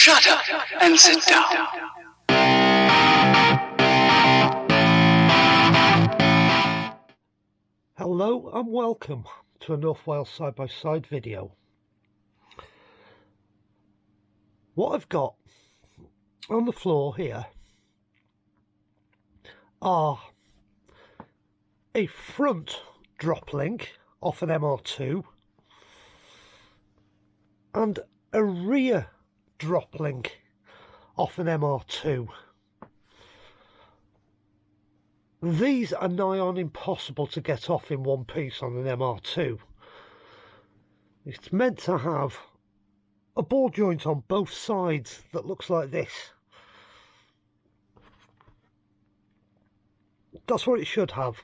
Shut up and sit down. Hello and welcome to a North Wales side-by-side video. What I've got on the floor here are a front drop link off an MR2 and a rear drop link off an MR2. These are nigh on impossible to get off in one piece on an MR2. It's meant to have a ball joint on both sides that looks like this. That's what it should have.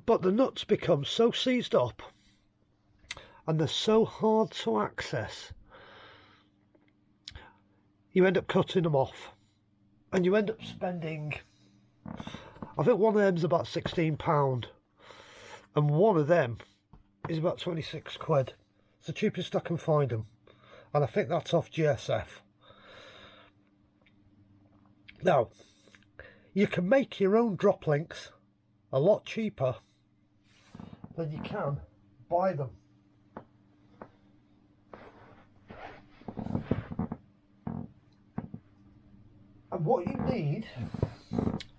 But the nuts become so seized up and they're so hard to access, you end up cutting them off. And you end up spending, I think one of them's about £16, and one of them is about 26 quid. It's the cheapest I can find them, and I think that's off GSF. Now, you can make your own drop links a lot cheaper than you can buy them. And what you need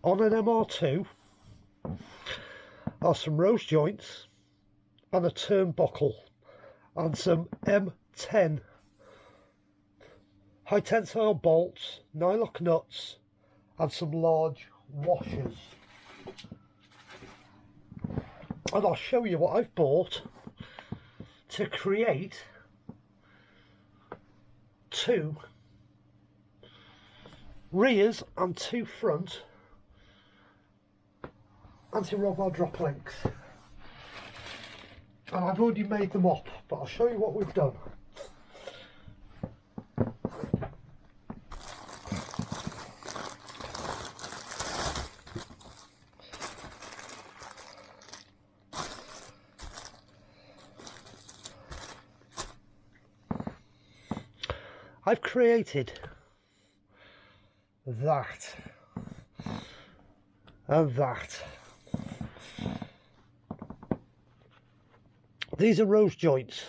on an MR2 are some rose joints and a turnbuckle and some M10 high tensile bolts, nylock nuts and some large washers. And I'll show you what I've bought to create two rears and two front anti-roll bar drop links, and I've already made them up, but I'll show you what we've done. I've created that and that. These are rose joints.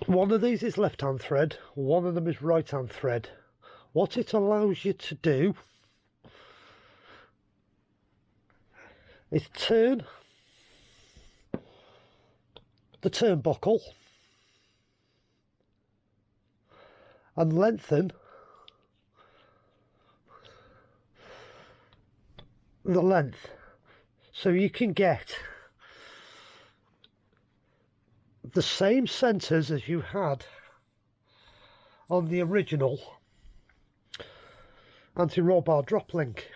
One of these is left hand thread, one of them is right hand thread. What it allows you to do is turn the turnbuckle and lengthen the length, so you can get the same centres as you had on the original anti-roll bar drop link.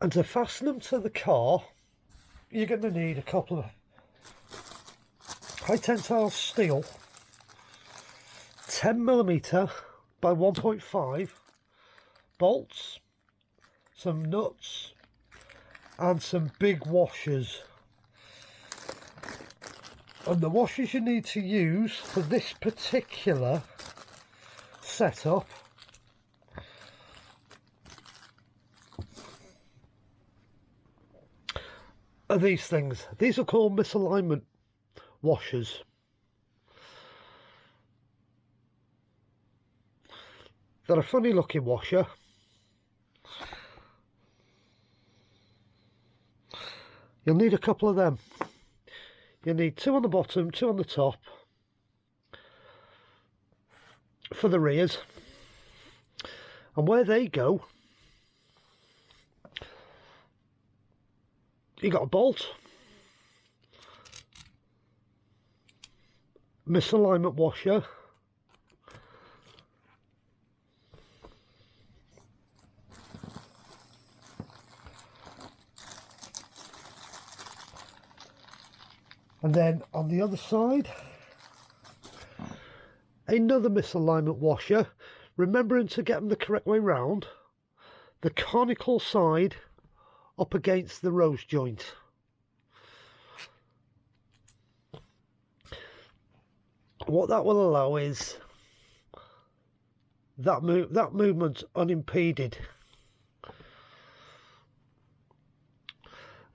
And to fasten them to the car, you're going to need a couple of high tensile steel 10mm by 1.5 bolts, some nuts and some big washers. And the washers you need to use for this particular setup are these things. These are called misalignment washers. They're a funny looking washer. You'll need a couple of them. You need two on the bottom, two on the top for the rears. And where they go, you got a bolt, misalignment washer, and then on the other side another misalignment washer, remembering to get them the correct way round, the conical side up against the rose joint. What that will allow is that movement unimpeded.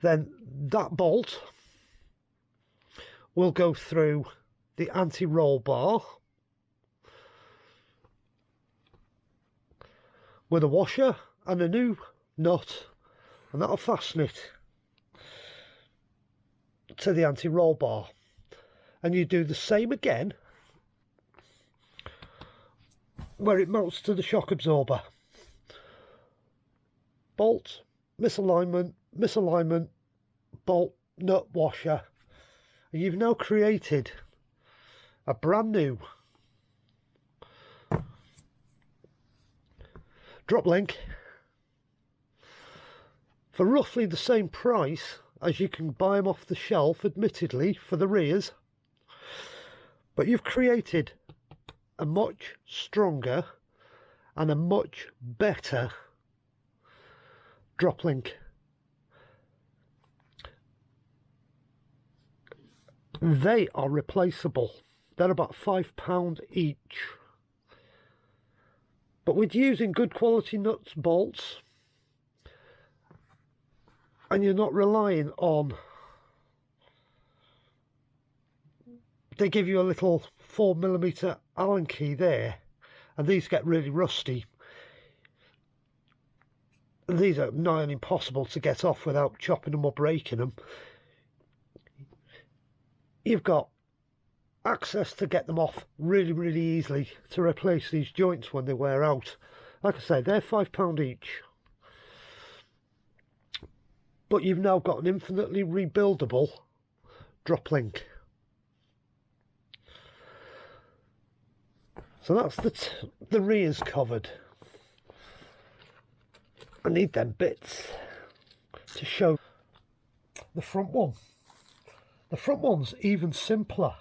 Then that bolt will go through the anti-roll bar with a washer and a new nut, and that'll fasten it to the anti-roll bar. And you do the same again where it mounts to the shock absorber. Bolt, misalignment, misalignment, bolt, nut, washer. And you've now created a brand new drop link for roughly the same price as you can buy them off the shelf, admittedly, for the rears. But you've created a much stronger and a much better drop link. They are replaceable. They're about £5 each. But with using good quality nuts, bolts, and you're not relying on, they give you a little 4mm Allen key there, and these get really rusty. These are nigh on impossible to get off without chopping them or breaking them. You've got access to get them off really, really easily to replace these joints when they wear out. Like I say, they're £5 each. But you've now got an infinitely rebuildable drop link. So that's the rears covered. I need them bits to show the front one. The front one's even simpler.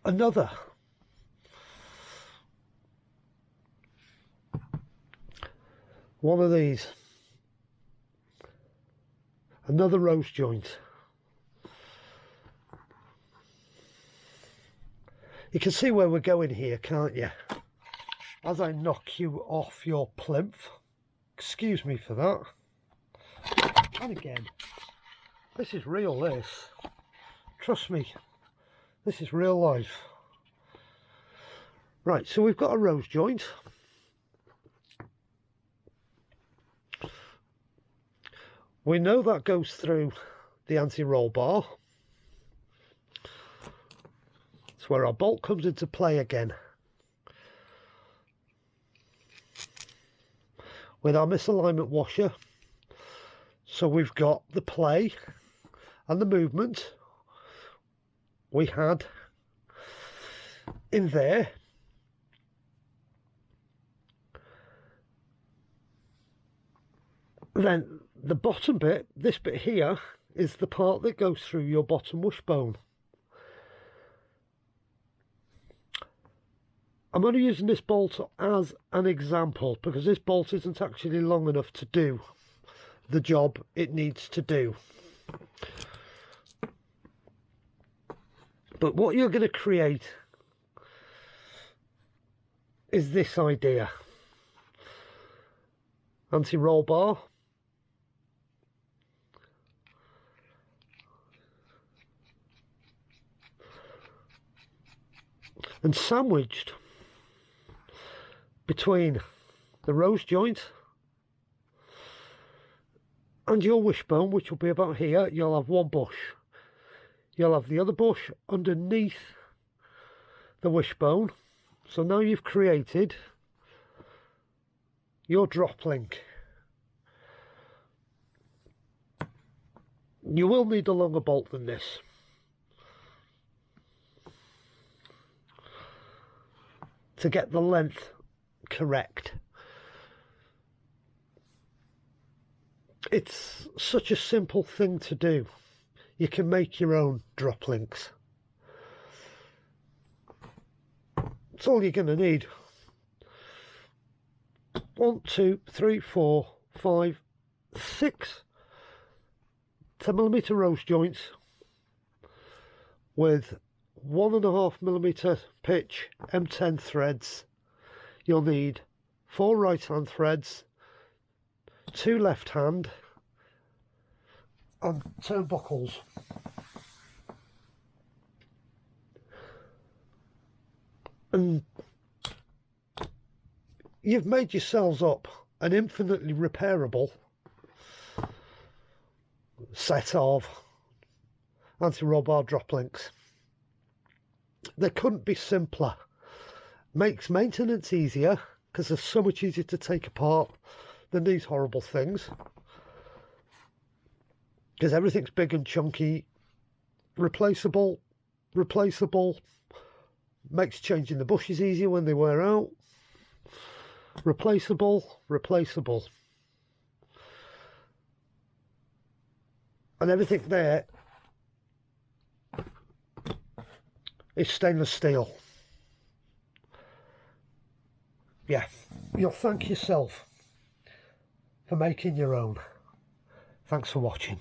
Another one of these. Another rose joint. You can see where we're going here, can't you? As I knock you off your plinth. Excuse me for that. And again, this is real, this. Trust me, this is real life. Right, so we've got a rose joint. We know that goes through the anti-roll bar. It's where our bolt comes into play again. With our misalignment washer. So we've got the play and the movement we had in there. Then the bottom bit, this bit here, is the part that goes through your bottom wishbone. I'm only using this bolt as an example because this bolt isn't actually long enough to do the job it needs to do. But what you're going to create is this idea. Anti-roll bar. And sandwiched between the rose joint and your wishbone, which will be about here, you'll have one bush. You'll have the other bush underneath the wishbone. So now you've created your drop link. You will need a longer bolt than this. To get the length correct. It's such a simple thing to do. You can make your own drop links. That's all you're going to need. 1, 2, 3, 4, 5, 6 10mm rose joints with 1.5mm pitch M10 threads. You'll need 4 right hand threads, 2 left hand, and turnbuckles. And you've made yourselves up an infinitely repairable set of anti-roll bar drop links. They couldn't be simpler. Makes maintenance easier because they're so much easier to take apart than these horrible things, because everything's big and chunky. Replaceable, makes changing the bushes easier when they wear out. Replaceable, and everything there is stainless steel. Yeah, you'll thank yourself for making your own. Thanks for watching.